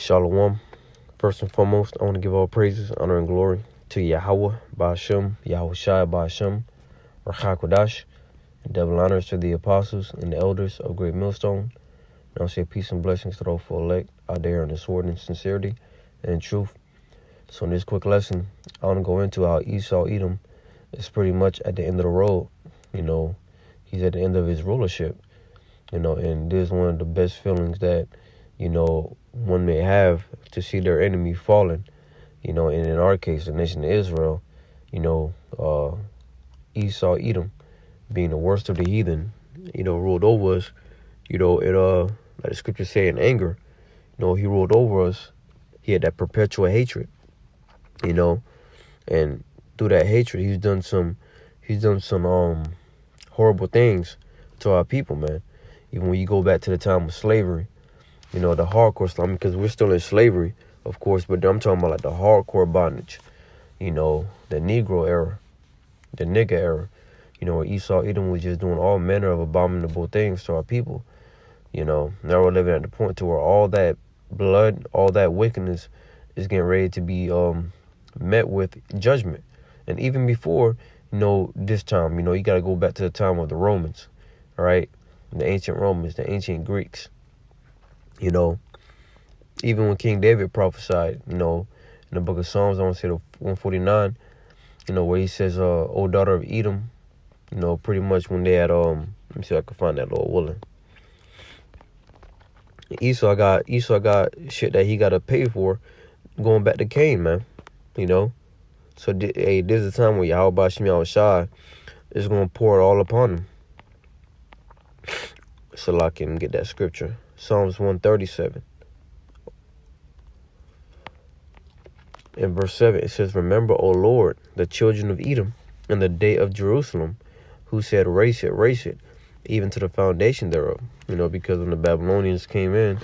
Shalom. First and foremost, I want to give all praises, honor, and glory to Yahweh, Ba'ashem, Yahweh Shai, Ba'ashem, Rachai Kodash, and double honors to the apostles and the elders of Great Millstone. And I'll say peace and blessings to those for elect out there in the sword and sincerity and in truth. So in this quick lesson, I want to go into how Esau Edom is pretty much at the end of the road. He's at the end of his rulership. And this is one of the best feelings that, one may have to see their enemy fallen. And in our case, the nation of Israel, Esau Edom being the worst of the heathen, ruled over us, like the scriptures say, in anger. He ruled over us. He had that perpetual hatred, and through that hatred, he's done some horrible things to our people, man. Even when you go back to the time of slavery, the hardcore Islam, because we're still in slavery, of course, but I'm talking about like the hardcore bondage, the Negro era, the nigger era, where Esau Edom was just doing all manner of abominable things to our people. Now we're living at the point to where all that blood, all that wickedness is getting ready to be met with judgment. And even before, this time, you got to go back to the time of the Romans, all right? The ancient Romans, the ancient Greeks. Even when King David prophesied, in the book of Psalms, I want to say the 149, where he says, O daughter of Edom, pretty much when they had, let me see if I can find that, Lord willing. Esau got shit that he got to pay for going back to Cain, man, So, this is a time where Yahweh Ba'ashem Yahweh Shai is going to pour it all upon him. So I can get that scripture. Psalms 137. In verse 7, it says, Remember, O Lord, the children of Edom, and the day of Jerusalem, who said, Race it, even to the foundation thereof. Because when the Babylonians came in,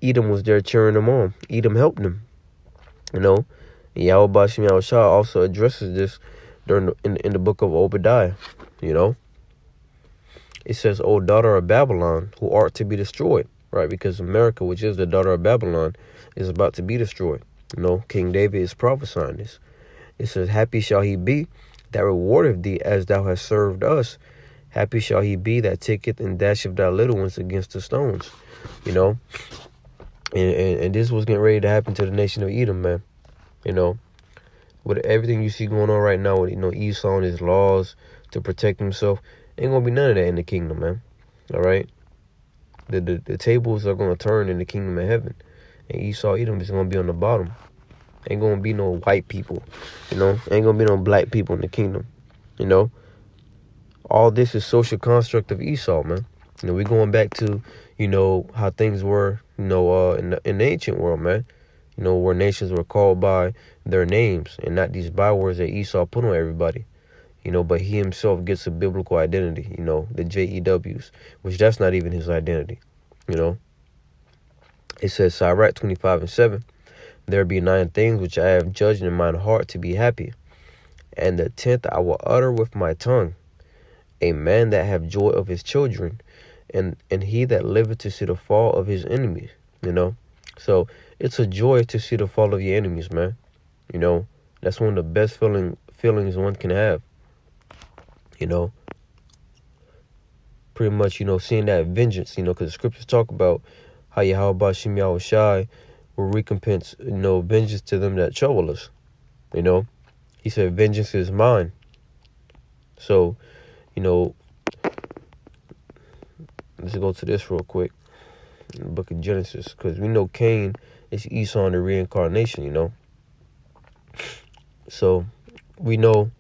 Edom was there cheering them on. Edom helped them. And Yahweh Ba'ashem Yahweh Shai also addresses this in the book of Obadiah. It says, O daughter of Babylon, who art to be destroyed, right? Because America, which is the daughter of Babylon, is about to be destroyed. King David is prophesying this. It says, Happy shall he be that rewardeth thee as thou hast served us. Happy shall he be that taketh and dasheth thy little ones against the stones. And this was getting ready to happen to the nation of Edom, man. With everything you see going on right now with, Esau and his laws to protect himself, ain't gonna be none of that in the kingdom, man. All right? The tables are gonna turn in the kingdom of heaven. And Esau Edom is gonna be on the bottom. Ain't gonna be no white people, Ain't gonna be no black people in the kingdom, All this is social construct of Esau, man. We're going back to, how things were, in the ancient world, man. Where nations were called by their names and not these bywords that Esau put on everybody. But he himself gets a biblical identity, the JEWs, which that's not even his identity, It says, Sirach 25:7, there be 9 things which I have judged in mine heart to be happy, and the 10th I will utter with my tongue. A man that have joy of his children, and he that liveth to see the fall of his enemies, So it's a joy to see the fall of your enemies, man. That's one of the best feelings one can have. Pretty much, seeing that vengeance, because the scriptures talk about how Yahweh Ba'ashem Yahweh Shai will recompense, vengeance to them that trouble us. He said, vengeance is mine. So, let's go to this real quick. In the book of Genesis, because we know Cain is Esau in the reincarnation, So, we know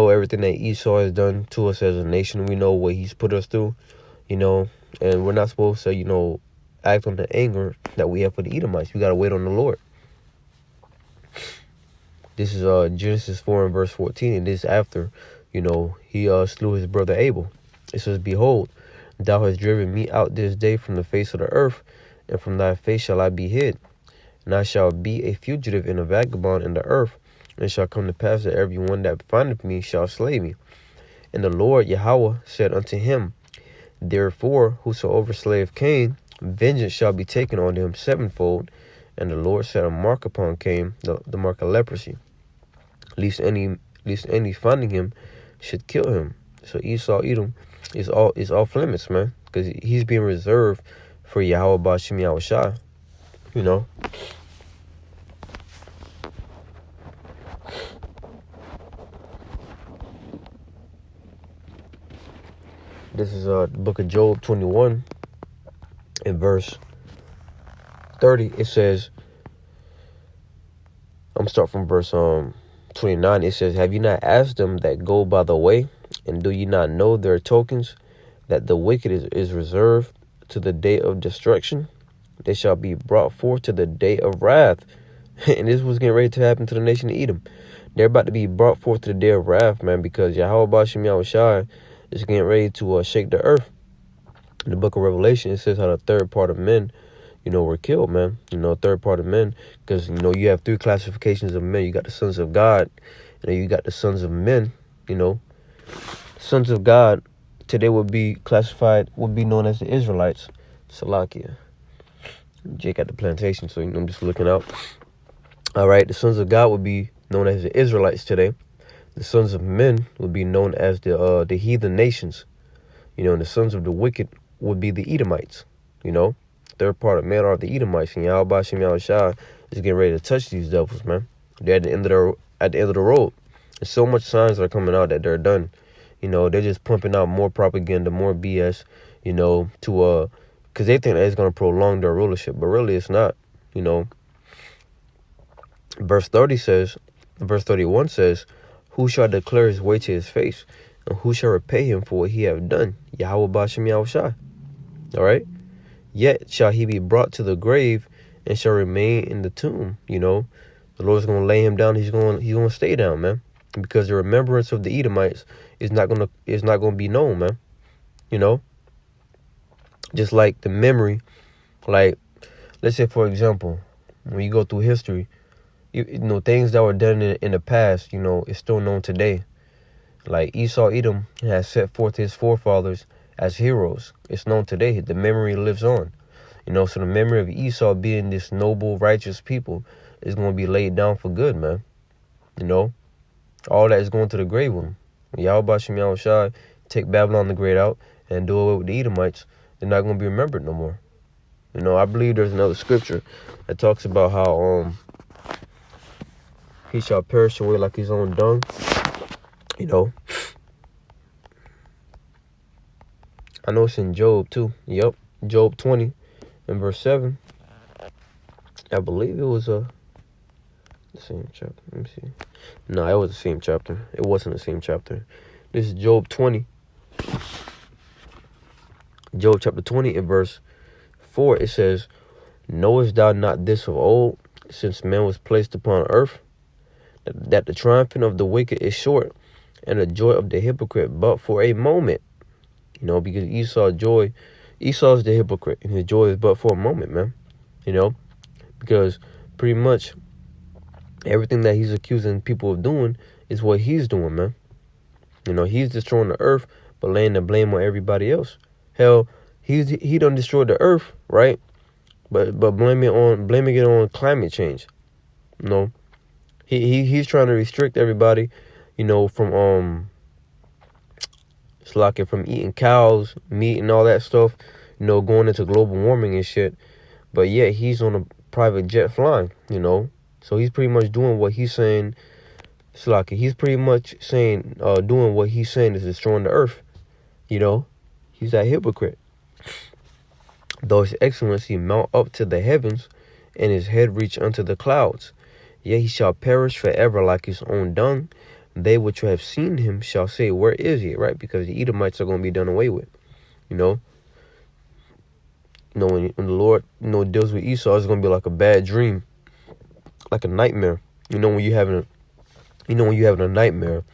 everything that Esau has done to us as a nation. We know what he's put us through, and we're not supposed to, act on the anger that we have for the Edomites. We got to wait on the Lord. This is Genesis 4 and verse 14, and this after, he slew his brother Abel. It says, Behold, thou hast driven me out this day from the face of the earth, and from thy face shall I be hid. And I shall be a fugitive and a vagabond in the earth, and it shall come to pass that every one that findeth me shall slay me. And the Lord Yahweh said unto him, Therefore, whosoever slayeth Cain, vengeance shall be taken on him sevenfold. And the Lord set a mark upon Cain, the mark of leprosy, lest any finding him should kill him. So Esau Edom is off limits, man, because he's being reserved for Yahweh Ba'ashem Yahushua, you know. This is the book of Job 21 in verse 30. It says, I'm start from verse 29. It says, have you not asked them that go by the way, and do you not know their tokens, that the wicked is reserved to the day of destruction? They shall be brought forth to the day of wrath. And this was getting ready to happen to the nation of Edom. They're about to be brought forth to the day of wrath, man, because Yahweh Ba'ashem Yahushua is getting ready to shake the earth. In the book of Revelation, it says how the third part of men, were killed, man. Third part of men, because, you have three classifications of men. You got the sons of God, and then you got the sons of men, Sons of God today would be known as the Israelites. Salakia. Jake at the plantation, so I'm just looking out. All right, the sons of God would be known as the Israelites today. The sons of men would be known as the heathen nations. And the sons of the wicked would be the Edomites. Third part of men are the Edomites, and Yahweh Ba'ashem Yahushua is getting ready to touch these devils, man. They're at the end of the road. There's so much signs are coming out that they're done. They're just pumping out more propaganda, more BS, because they think that it's going to prolong their rulership, but really it's not, Verse 31 says, who shall declare his way to his face, and who shall repay him for what he have done? Yahweh Ba'ashem Yahushua. All right? Yet shall he be brought to the grave and shall remain in the tomb. The Lord's going to lay him down. He's going to stay down, man, because the remembrance of the Edomites is not going to be known, man. Just like the memory, like, let's say, for example, when you go through history, things that were done in the past, is still known today. Like Esau Edom has set forth his forefathers as heroes. It's known today. The memory lives on. So the memory of Esau being this noble, righteous people is going to be laid down for good, man. All that is going to the grave with him. When Yahweh Ba'ashem Yahushua take Babylon the Great out and do away with the Edomites, they're not going to be remembered no more. I believe there's another scripture that talks about how he shall perish away like his own dung. I know it's in Job too. Yep. Job 20 and verse 7. I believe it was the same chapter. Let me see. No, it was the same chapter. It wasn't the same chapter. This is Job 20. Job chapter 20 and verse 4. It says, knowest thou not this of old, since man was placed upon earth, that the triumphing of the wicked is short, and the joy of the hypocrite but for a moment. Because Esau's the hypocrite, and his joy is but for a moment, man. Because pretty much everything that he's accusing people of doing is what he's doing, man. He's destroying the earth, but laying the blame on everybody else. Hell, he done destroyed the earth, right? But blaming it on climate change. He's trying to restrict everybody, from from eating cows, meat, and all that stuff, going into global warming and shit. But yet he's on a private jet flying, So he's pretty much doing what he's saying. He's pretty much saying, doing what he's saying is destroying the earth. He's that hypocrite. Though his excellency mount up to the heavens, and his head reach unto the clouds, yet he shall perish forever like his own dung. They which have seen him shall say, where is he? Right? Because the Edomites are going to be done away with. When the Lord, deals with Esau, it's going to be like a bad dream, like a nightmare. When you having a nightmare,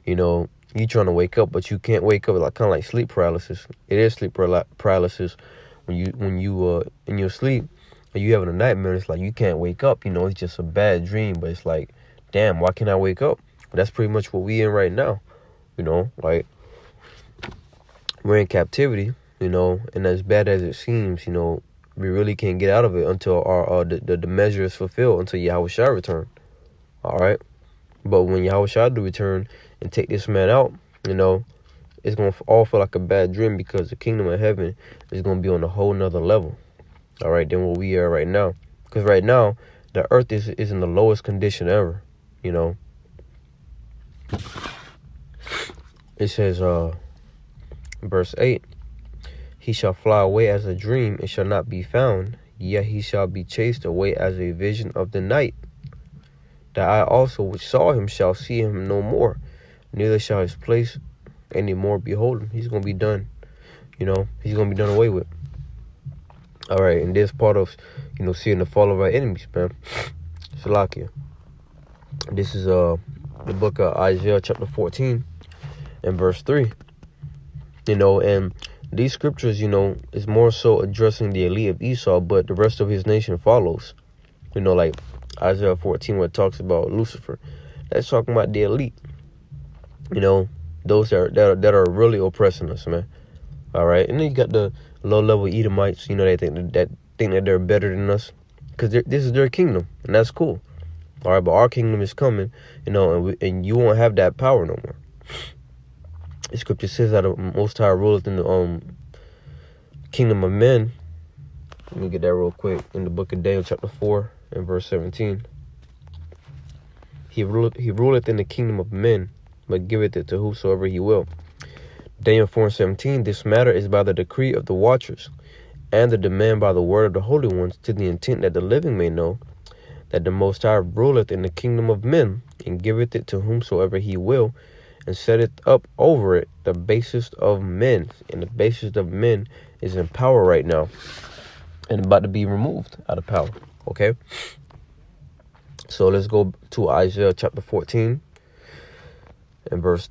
you trying to wake up, but you can't wake up. Like kind of like sleep paralysis. It is sleep paralysis when you in your sleep and you having a nightmare. It's like you can't wake up. It's just a bad dream, but it's like, damn, why can't I wake up? That's pretty much what we in right now. Like we're in captivity, you know, and as bad as it seems, you know, we really can't get out of it until the measure is fulfilled, until Yahweh shall return. All right. But when Yahweh shall do return and take this man out, you know, it's going to all feel like a bad dream, because the kingdom of heaven is going to be on a whole nother level. All right, than what we are right now. Because right now, the earth is in the lowest condition ever, you know. It says, verse 8, he shall fly away as a dream and shall not be found, yet he shall be chased away as a vision of the night. The eye also which saw him shall see him no more, neither shall his place any more behold him. He's going to be done, you know, he's going to be done away with. All right, and this part of, you know, seeing the fall of our enemies, man. Salakia. This is the book of Isaiah chapter 14 and verse 3. You know, and these scriptures, you know, is more so addressing the elite of Esau, but the rest of his nation follows. You know, like Isaiah 14, where it talks about Lucifer. That's talking about the elite. You know, those that are really oppressing us, man. All right, and then you got the low-level Edomites. You know, they think that they're better than us, because this is their kingdom, and that's cool. All right, but our kingdom is coming, you know, and you won't have that power no more. The scripture says that the Most High ruleth in the kingdom of men. Let me get that real quick. In the book of Daniel chapter 4 and verse 17. He ruleth in the kingdom of men, but giveth it to whosoever he will. Daniel 4 and 17, this matter is by the decree of the watchers, and the demand by the word of the holy ones, to the intent that the living may know that the Most High ruleth in the kingdom of men, and giveth it to whomsoever he will, and setteth up over it the basest of men. And the basest of men is in power right now, and about to be removed out of power. Okay? So let's go to Isaiah chapter 14 and verse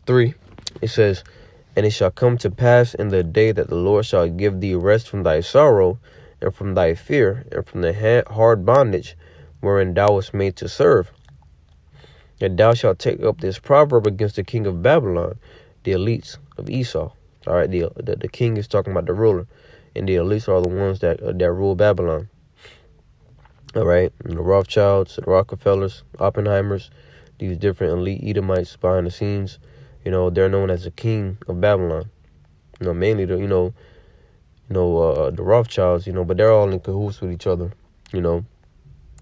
3. It says, and it shall come to pass in the day that the Lord shall give thee rest from thy sorrow, and from thy fear, and from the hard bondage wherein thou wast made to serve. And thou shalt take up this proverb against the king of Babylon, the elites of Esau. All right, the king is talking about the ruler, and the elites are the ones that rule Babylon. All right, and the Rothschilds, the Rockefellers, Oppenheimers, these different elite Edomites behind the scenes, you know, they're known as the king of Babylon. You know, mainly the the Rothschilds, you know, but they're all in cahoots with each other. You know,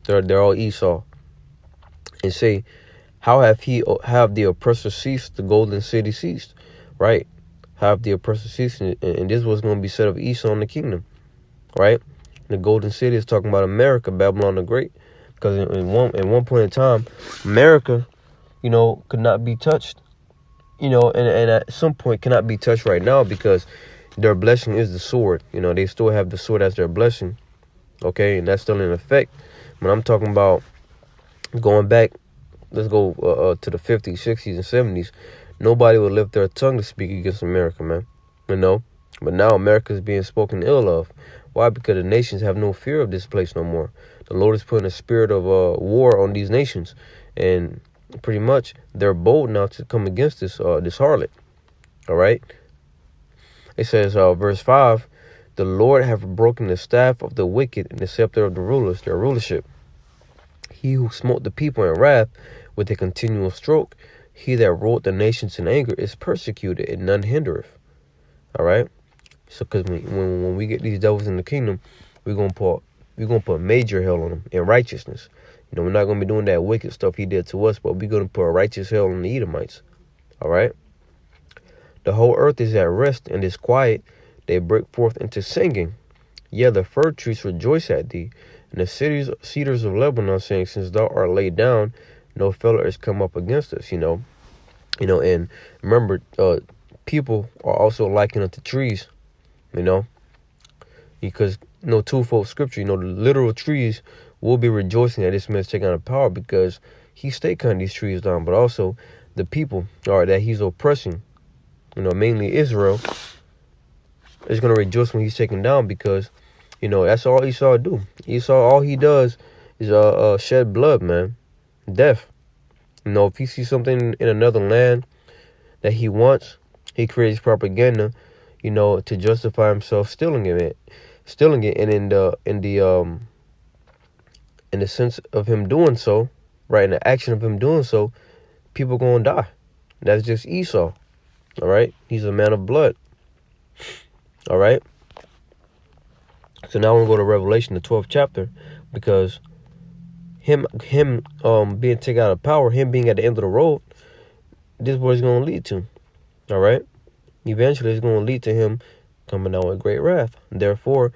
they're all Esau. And say, how have the oppressor ceased? The golden city ceased, right? Have the oppressor ceased, and this was going to be set of Esau in the kingdom, right? The golden city is talking about America, Babylon the Great, because at one point in time, America, you know, could not be touched, you know, and at some point cannot be touched right now, because their blessing is the sword. You know, they still have the sword as their blessing, okay, and that's still in effect. When I'm talking about going back, let's go to the 50s, 60s, and 70s. Nobody would lift their tongue to speak against America, man. You know, but now America is being spoken ill of. Why? Because the nations have no fear of this place no more. The Lord is putting a spirit of war on these nations, and pretty much they're bold now to come against this harlot. All right. It says, verse 5, the Lord hath broken the staff of the wicked and the scepter of the rulers, their rulership. He who smote the people in wrath with a continual stroke, he that ruled the nations in anger, is persecuted, and none hindereth. All right. So, because when we get these devils in the kingdom, we're gonna put major hell on them in righteousness. You know, we're not gonna be doing that wicked stuff he did to us, but we're gonna put a righteous hell on the Edomites. All right. The whole earth is at rest and is quiet. They break forth into singing. Yeah, the fir trees rejoice at thee, and the cedars of Lebanon, saying, since thou art laid down, no fellow is come up against us. You know, and remember, people are also likened unto trees. You know, because twofold scripture. You know, the literal trees will be rejoicing that this man's taking out of power, because he stayed cutting these trees down. But also, the people that he's oppressing, you know, mainly Israel, is going to rejoice when he's taken down, because, you know, that's all Esau do. Esau, all he does is shed blood, man, death. You know, if he sees something in another land that he wants, He creates propaganda, to justify himself stealing it, and in the sense of him doing so, right, in the action of him doing so, people gonna die. That's just Esau. All right, he's a man of blood. All right. So now we're gonna go to Revelation, the 12th chapter, because him being taken out of power, him being at the end of the road, this is what it's gonna lead to. All right. Eventually, it's gonna lead to him coming down with great wrath. Therefore,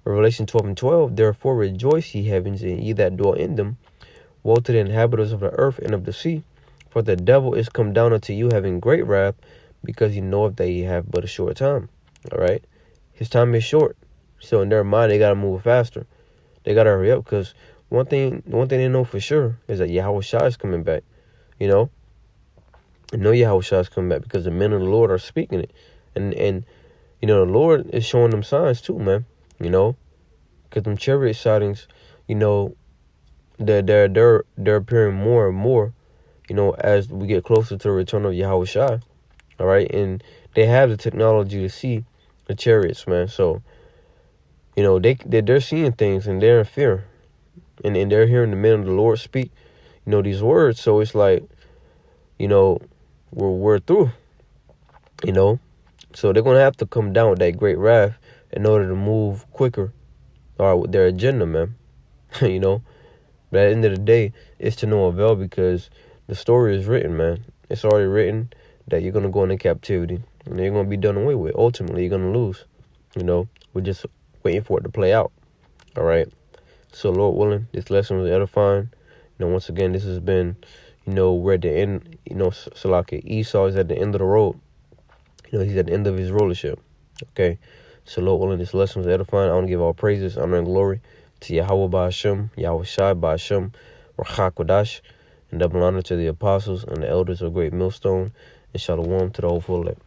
Revelation 12:12. Therefore, rejoice, ye heavens, and ye that dwell in them. Woe to the inhabitants of the earth and of the sea, for the devil is come down unto you, having great wrath, because he knoweth that ye have but a short time. All right, his time is short, so in their mind they gotta move faster. They gotta hurry up, because one thing they know for sure is that Yahushua is coming back. Yahushua is coming back because the men of the Lord are speaking it, and the Lord is showing them signs too, man. Because them chariot sightings, they're appearing more and more, as we get closer to the return of Yahushua. All right, and they have the technology to see the chariots, man. So, they're seeing things and they're in fear, and they're hearing the men of the Lord speak, these words. So it's like, we're through, So they're gonna have to come down with that great wrath in order to move quicker, with their agenda, man. But at the end of the day, it's to no avail, because the story is written, man. It's already written that you're gonna go into captivity and you're gonna be done away with. Ultimately, you're gonna lose. We're just waiting for it to play out. All right. So, Lord willing, this lesson was edifying. Once again, this has been, we're at the end. Salaki, Esau is at the end of the road. He's at the end of his rulership. Okay. So, Lord willing, this lesson was edifying. I want to give all praises, honor, and glory to Yahweh Ba'ashem, Yahushai Ba'ashem, Rachak Kodash, and double honor to the apostles and the elders of Great Millstone, and shalom to the whole full elect.